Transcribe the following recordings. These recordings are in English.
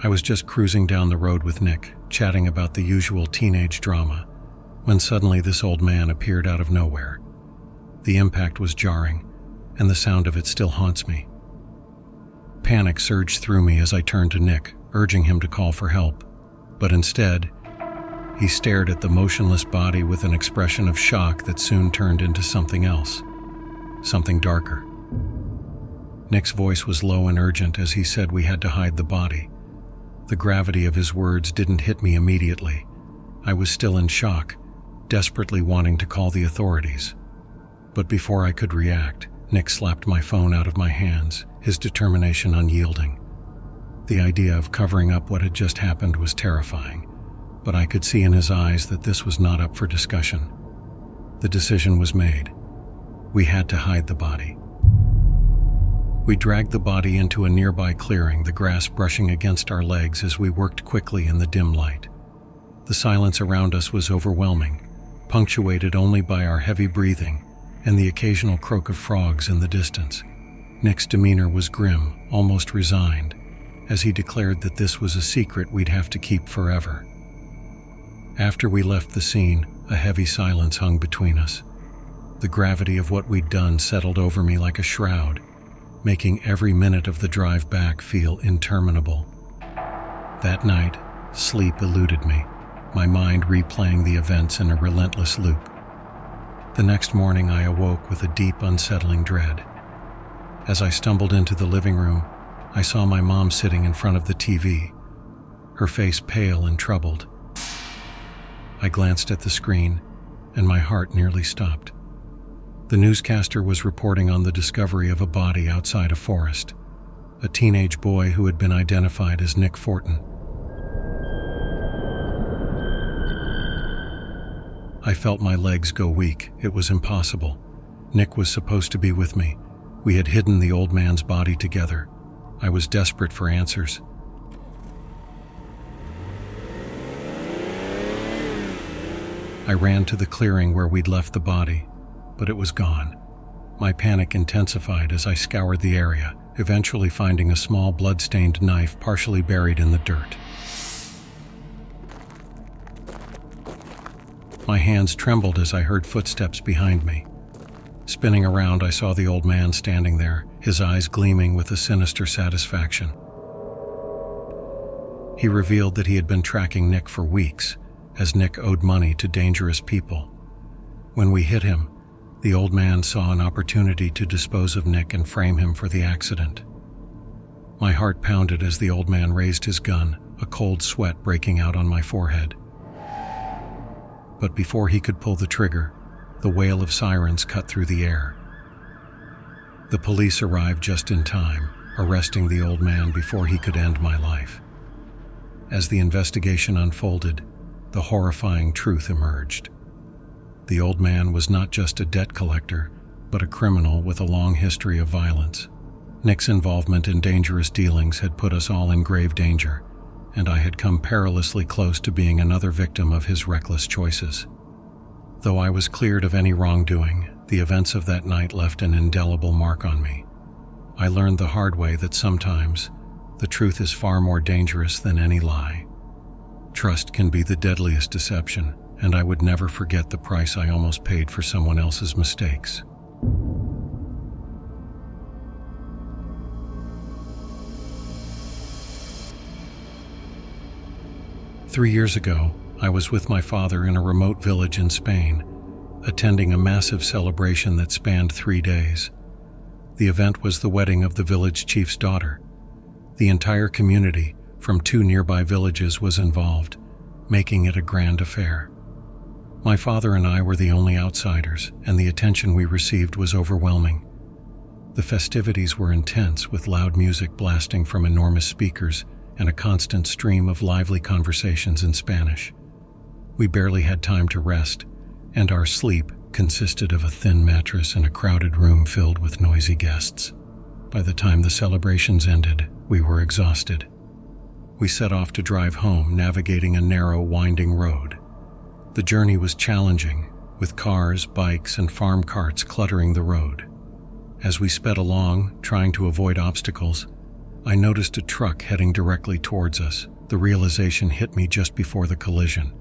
I was just cruising down the road with Nick, chatting about the usual teenage drama, when suddenly this old man appeared out of nowhere. The impact was jarring, and the sound of it still haunts me. Panic surged through me as I turned to Nick, urging him to call for help, but instead, he stared at the motionless body with an expression of shock that soon turned into something else, something darker. Nick's voice was low and urgent as he said we had to hide the body. The gravity of his words didn't hit me immediately. I was still in shock, desperately wanting to call the authorities. But before I could react, Nick slapped my phone out of my hands, his determination unyielding. The idea of covering up what had just happened was terrifying, but I could see in his eyes that this was not up for discussion. The decision was made. We had to hide the body. We dragged the body into a nearby clearing, the grass brushing against our legs as we worked quickly in the dim light. The silence around us was overwhelming, punctuated only by our heavy breathing and the occasional croak of frogs in the distance. Nick's demeanor was grim, almost resigned, as he declared that this was a secret we'd have to keep forever. After we left the scene, a heavy silence hung between us. The gravity of what we'd done settled over me like a shroud, making every minute of the drive back feel interminable. That night, sleep eluded me, my mind replaying the events in a relentless loop. The next morning I awoke with a deep, unsettling dread. As I stumbled into the living room, I saw my mom sitting in front of the TV, her face pale and troubled. I glanced at the screen, and my heart nearly stopped. The newscaster was reporting on the discovery of a body outside a forest, a teenage boy who had been identified as Nick Fortin. I felt my legs go weak. It was impossible. Nick was supposed to be with me. We had hidden the old man's body together. I was desperate for answers. I ran to the clearing where we'd left the body, but it was gone. My panic intensified as I scoured the area, eventually finding a small blood-stained knife partially buried in the dirt. My hands trembled as I heard footsteps behind me. Spinning around, I saw the old man standing there, his eyes gleaming with a sinister satisfaction. He revealed that he had been tracking Nick for weeks, as Nick owed money to dangerous people. When we hit him, the old man saw an opportunity to dispose of Nick and frame him for the accident. My heart pounded as the old man raised his gun, a cold sweat breaking out on my forehead. But before he could pull the trigger, the wail of sirens cut through the air. The police arrived just in time, arresting the old man before he could end my life. As the investigation unfolded, the horrifying truth emerged. The old man was not just a debt collector, but a criminal with a long history of violence. Nick's involvement in dangerous dealings had put us all in grave danger, and I had come perilously close to being another victim of his reckless choices. Though I was cleared of any wrongdoing, the events of that night left an indelible mark on me. I learned the hard way that sometimes the truth is far more dangerous than any lie. Trust can be the deadliest deception, and I would never forget the price I almost paid for someone else's mistakes. Three years ago, I was with my father in a remote village in Spain, attending a massive celebration that spanned 3 days. The event was the wedding of the village chief's daughter. The entire community, from 2 nearby villages, was involved, making it a grand affair. My father and I were the only outsiders, and the attention we received was overwhelming. The festivities were intense, with loud music blasting from enormous speakers and a constant stream of lively conversations in Spanish. We barely had time to rest, and our sleep consisted of a thin mattress in a crowded room filled with noisy guests. By the time the celebrations ended, we were exhausted. We set off to drive home, navigating a narrow, winding road. The journey was challenging, with cars, bikes, and farm carts cluttering the road. As we sped along, trying to avoid obstacles, I noticed a truck heading directly towards us. The realization hit me just before the collision.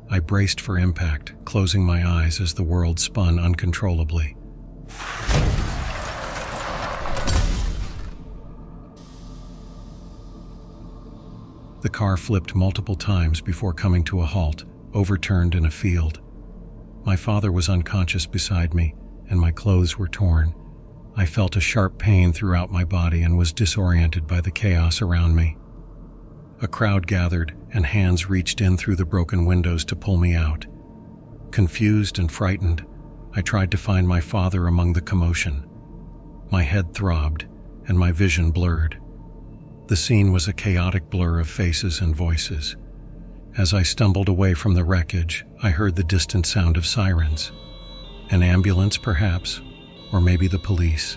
I braced for impact, closing my eyes as the world spun uncontrollably. The car flipped multiple times before coming to a halt, overturned in a field. My father was unconscious beside me, and my clothes were torn. I felt a sharp pain throughout my body and was disoriented by the chaos around me. A crowd gathered, and hands reached in through the broken windows to pull me out. Confused and frightened, I tried to find my father among the commotion. My head throbbed, and my vision blurred. The scene was a chaotic blur of faces and voices. As I stumbled away from the wreckage, I heard the distant sound of sirens. An ambulance, perhaps, or maybe the police.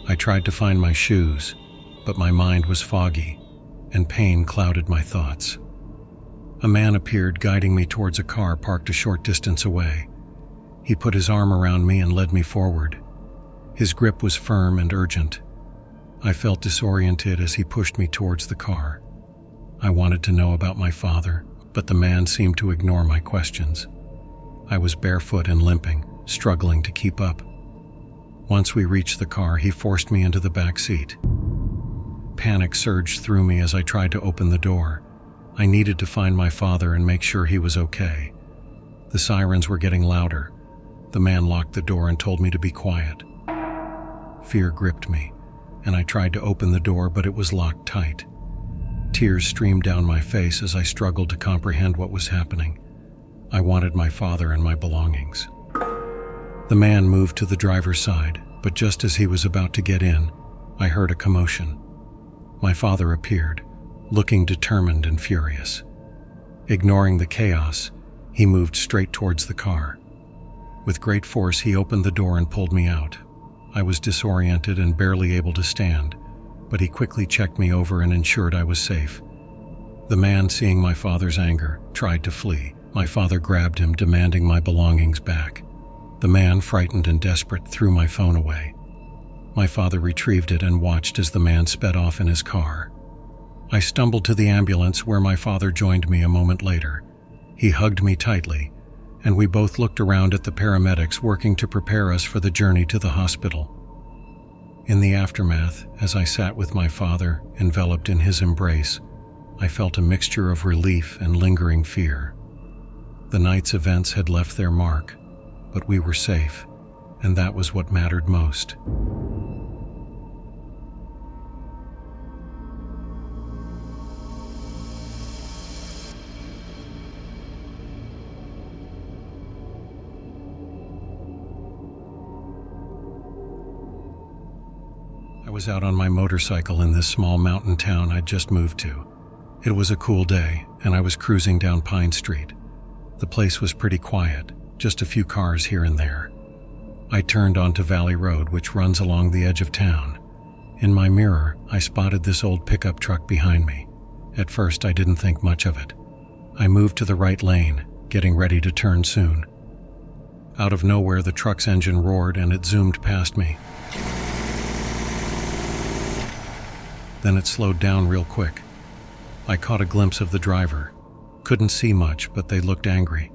I tried to find my shoes, but my mind was foggy, and pain clouded my thoughts. A man appeared, guiding me towards a car parked a short distance away. He put his arm around me and led me forward. His grip was firm and urgent. I felt disoriented as he pushed me towards the car. I wanted to know about my father, but the man seemed to ignore my questions. I was barefoot and limping, struggling to keep up. Once we reached the car, he forced me into the back seat. Panic surged through me as I tried to open the door. I needed to find my father and make sure he was okay. The sirens were getting louder. The man locked the door and told me to be quiet. Fear gripped me, and I tried to open the door, but it was locked tight. Tears streamed down my face as I struggled to comprehend what was happening. I wanted my father and my belongings. The man moved to the driver's side, but just as he was about to get in, I heard a commotion. My father appeared, looking determined and furious. Ignoring the chaos, he moved straight towards the car. With great force, he opened the door and pulled me out. I was disoriented and barely able to stand, but he quickly checked me over and ensured I was safe. The man, seeing my father's anger, tried to flee. My father grabbed him, demanding my belongings back. The man, frightened and desperate, threw my phone away. My father retrieved it and watched as the man sped off in his car. I stumbled to the ambulance, where my father joined me a moment later. He hugged me tightly, and we both looked around at the paramedics working to prepare us for the journey to the hospital. In the aftermath, as I sat with my father, enveloped in his embrace, I felt a mixture of relief and lingering fear. The night's events had left their mark, but we were safe, and that was what mattered most. I was out on my motorcycle in this small mountain town I'd just moved to. It was a cool day, and I was cruising down Pine Street. The place was pretty quiet, just a few cars here and there. I turned onto Valley Road, which runs along the edge of town. In my mirror, I spotted this old pickup truck behind me. At first, I didn't think much of it. I moved to the right lane, getting ready to turn soon. Out of nowhere, the truck's engine roared and it zoomed past me. Then it slowed down real quick. I caught a glimpse of the driver. Couldn't see much, but they looked angry.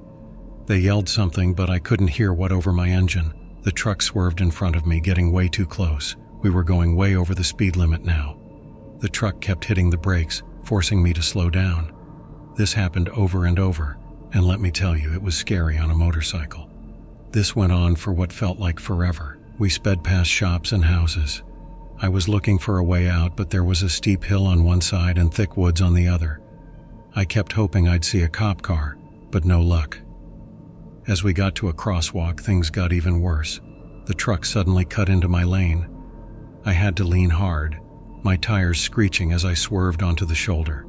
They yelled something, but I couldn't hear what over my engine. The truck swerved in front of me, getting way too close. We were going way over the speed limit now. The truck kept hitting the brakes, forcing me to slow down. This happened over and over, and let me tell you, it was scary on a motorcycle. This went on for what felt like forever. We sped past shops and houses. I was looking for a way out, but there was a steep hill on one side and thick woods on the other. I kept hoping I'd see a cop car, but no luck. As we got to a crosswalk, things got even worse. The truck suddenly cut into my lane. I had to lean hard, my tires screeching as I swerved onto the shoulder.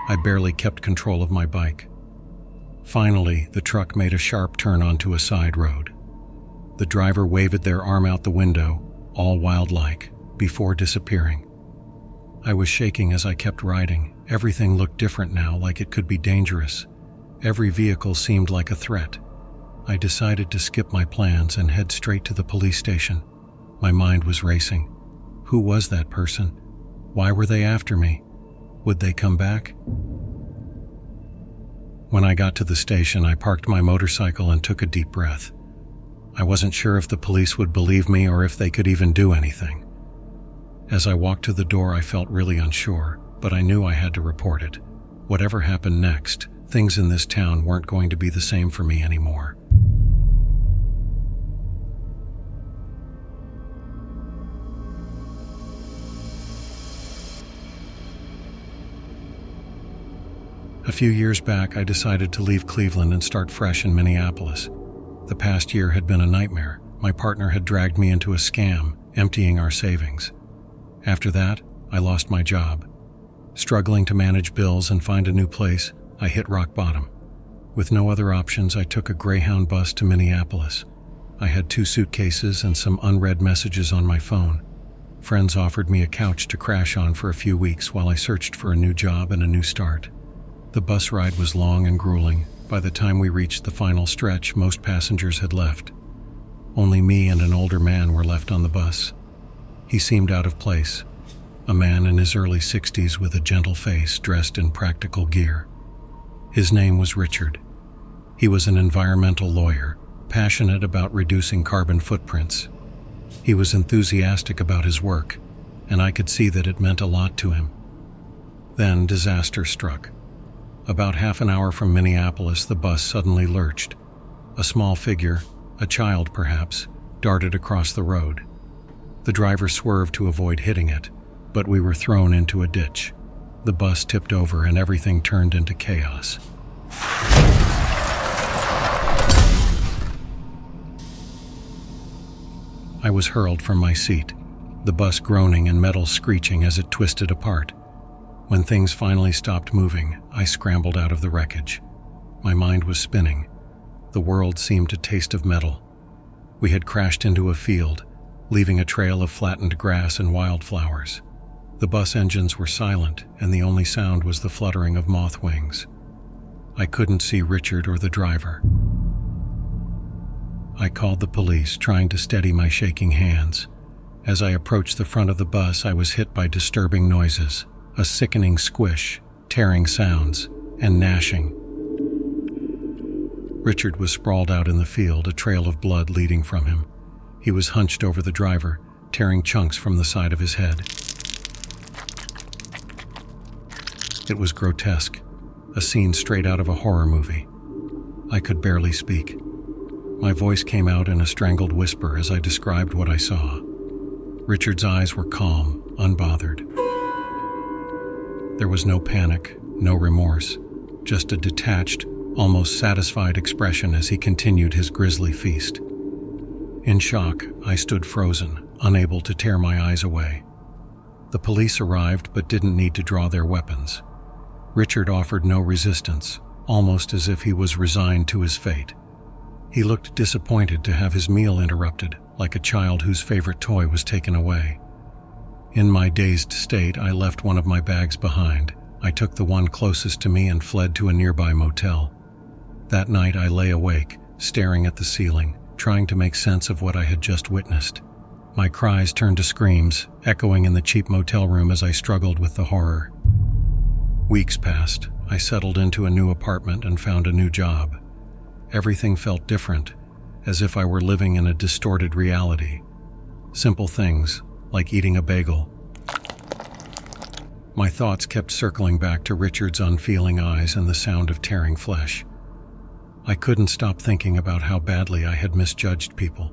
I barely kept control of my bike. Finally, the truck made a sharp turn onto a side road. The driver waved their arm out the window, all wildlike, before disappearing. I was shaking as I kept riding. Everything looked different now, like it could be dangerous. Every vehicle seemed like a threat. I decided to skip my plans and head straight to the police station. My mind was racing. Who was that person? Why were they after me? Would they come back? When I got to the station, I parked my motorcycle and took a deep breath. I wasn't sure if the police would believe me or if they could even do anything. As I walked to the door, I felt really unsure, but I knew I had to report it. Whatever happened next, things in this town weren't going to be the same for me anymore. A few years back, I decided to leave Cleveland and start fresh in Minneapolis. The past year had been a nightmare. My partner had dragged me into a scam, emptying our savings. After that, I lost my job. Struggling to manage bills and find a new place, I hit rock bottom. With no other options, I took a Greyhound bus to Minneapolis. I had 2 suitcases and some unread messages on my phone. Friends offered me a couch to crash on for a few weeks while I searched for a new job and a new start. The bus ride was long and grueling. By the time we reached the final stretch, most passengers had left. Only me and an older man were left on the bus. He seemed out of place. A man in his early 60s with a gentle face, dressed in practical gear. His name was Richard. He was an environmental lawyer, passionate about reducing carbon footprints. He was enthusiastic about his work, and I could see that it meant a lot to him. Then disaster struck. About half an hour from Minneapolis, the bus suddenly lurched. A small figure, a child perhaps, darted across the road. The driver swerved to avoid hitting it, but we were thrown into a ditch. The bus tipped over and everything turned into chaos. I was hurled from my seat, the bus groaning and metal screeching as it twisted apart. When things finally stopped moving, I scrambled out of the wreckage. My mind was spinning. The world seemed to taste of metal. We had crashed into a field, leaving a trail of flattened grass and wildflowers. The bus engines were silent, and the only sound was the fluttering of moth wings. I couldn't see Richard or the driver. I called the police, trying to steady my shaking hands. As I approached the front of the bus, I was hit by disturbing noises. A sickening squish, tearing sounds, and gnashing. Richard was sprawled out in the field, a trail of blood leading from him. He was hunched over the driver, tearing chunks from the side of his head. It was grotesque, a scene straight out of a horror movie. I could barely speak. My voice came out in a strangled whisper as I described what I saw. Richard's eyes were calm, unbothered. There was no panic, no remorse, just a detached, almost satisfied expression as he continued his grisly feast. In shock, I stood frozen, unable to tear my eyes away. The police arrived but didn't need to draw their weapons. Richard offered no resistance, almost as if he was resigned to his fate. He looked disappointed to have his meal interrupted, like a child whose favorite toy was taken away. In my dazed state, I left one of my bags behind. I took the one closest to me and fled to a nearby motel. That night, I lay awake, staring at the ceiling, trying to make sense of what I had just witnessed. My cries turned to screams, echoing in the cheap motel room as I struggled with the horror. Weeks passed. I settled into a new apartment and found a new job. Everything felt different, as if I were living in a distorted reality. Simple things, like eating a bagel. My thoughts kept circling back to Richard's unfeeling eyes and the sound of tearing flesh. I couldn't stop thinking about how badly I had misjudged people,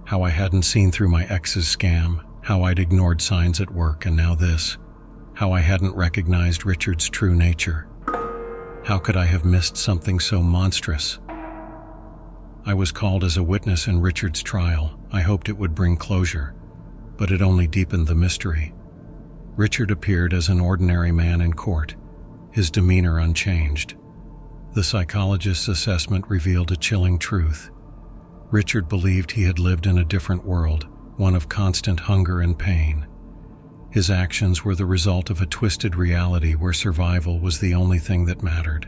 how I hadn't seen through my ex's scam, how I'd ignored signs at work, and now this, how I hadn't recognized Richard's true nature. How could I have missed something so monstrous? I was called as a witness in Richard's trial. I hoped it would bring closure, but it only deepened the mystery. Richard appeared as an ordinary man in court, his demeanor unchanged. The psychologist's assessment revealed a chilling truth. Richard believed he had lived in a different world, one of constant hunger and pain. His actions were the result of a twisted reality where survival was the only thing that mattered.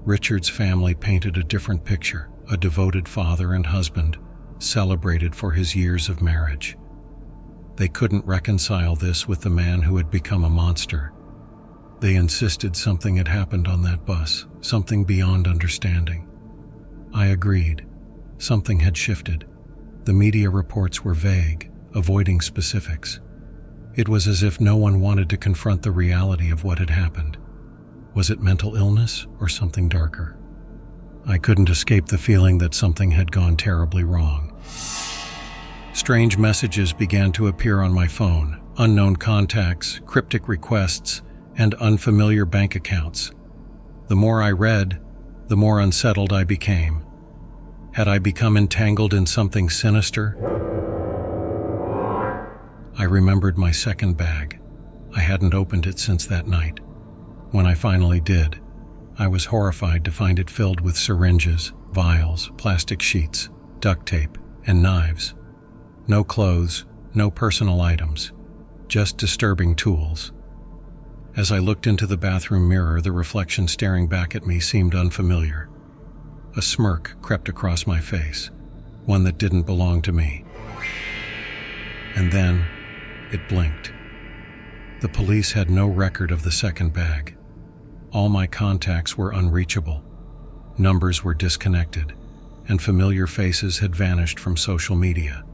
Richard's family painted a different picture, a devoted father and husband, celebrated for his years of marriage. They couldn't reconcile this with the man who had become a monster. They insisted something had happened on that bus, something beyond understanding. I agreed. Something had shifted. The media reports were vague, avoiding specifics. It was as if no one wanted to confront the reality of what had happened. Was it mental illness or something darker? I couldn't escape the feeling that something had gone terribly wrong. Strange messages began to appear on my phone, unknown contacts, cryptic requests, and unfamiliar bank accounts. The more I read, the more unsettled I became. Had I become entangled in something sinister? I remembered my second bag. I hadn't opened it since that night. When I finally did, I was horrified to find it filled with syringes, vials, plastic sheets, duct tape, and knives. No clothes, no personal items, just disturbing tools. As I looked into the bathroom mirror, the reflection staring back at me seemed unfamiliar. A smirk crept across my face, one that didn't belong to me. And then, it blinked. The police had no record of the second bag. All my contacts were unreachable. Numbers were disconnected, and familiar faces had vanished from social media.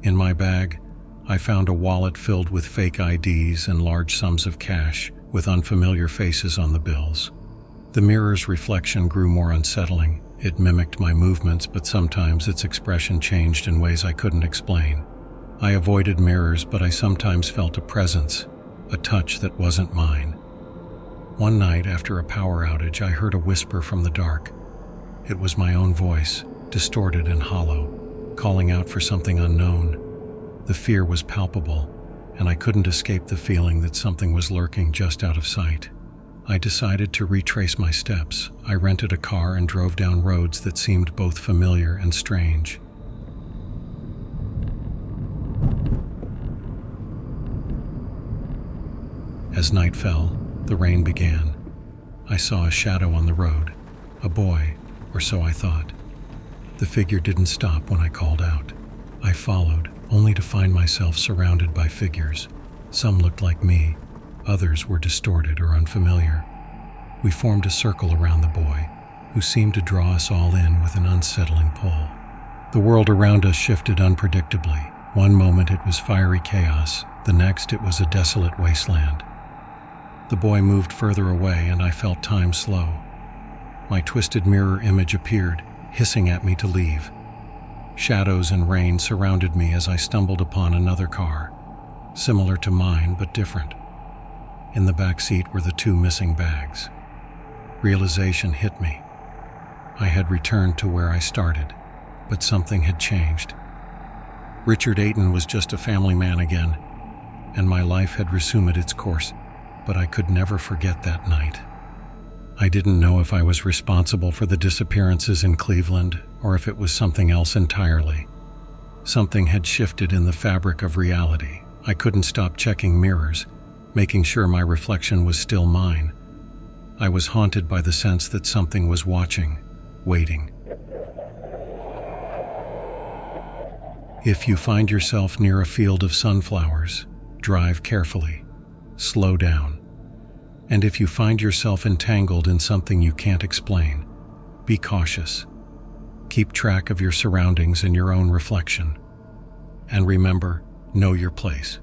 In my bag, I found a wallet filled with fake IDs and large sums of cash, with unfamiliar faces on the bills. The mirror's reflection grew more unsettling. It mimicked my movements, but sometimes its expression changed in ways I couldn't explain. I avoided mirrors, but I sometimes felt a presence, a touch that wasn't mine. One night, after a power outage, I heard a whisper from the dark. It was my own voice, distorted and hollow, calling out for something unknown. The fear was palpable, and I couldn't escape the feeling that something was lurking just out of sight. I decided to retrace my steps. I rented a car and drove down roads that seemed both familiar and strange. As night fell, the rain began. I saw a shadow on the road, a boy, or so I thought. The figure didn't stop when I called out. I followed, only to find myself surrounded by figures. Some looked like me, others were distorted or unfamiliar. We formed a circle around the boy, who seemed to draw us all in with an unsettling pull. The world around us shifted unpredictably. One moment it was fiery chaos, the next it was a desolate wasteland. The boy moved further away, and I felt time slow. My twisted mirror image appeared, hissing at me to leave. Shadows and rain surrounded me as I stumbled upon another car, similar to mine but different. In the back seat were the two missing bags. Realization hit me. I had returned to where I started, but something had changed. Richard Ayton was just a family man again, and my life had resumed its course. But I could never forget that night. I didn't know if I was responsible for the disappearances in Cleveland or if it was something else entirely. Something had shifted in the fabric of reality. I couldn't stop checking mirrors, making sure my reflection was still mine. I was haunted by the sense that something was watching, waiting. If you find yourself near a field of sunflowers, drive carefully. Slow down. And if you find yourself entangled in something you can't explain, be cautious. Keep track of your surroundings and your own reflection. And remember, know your place.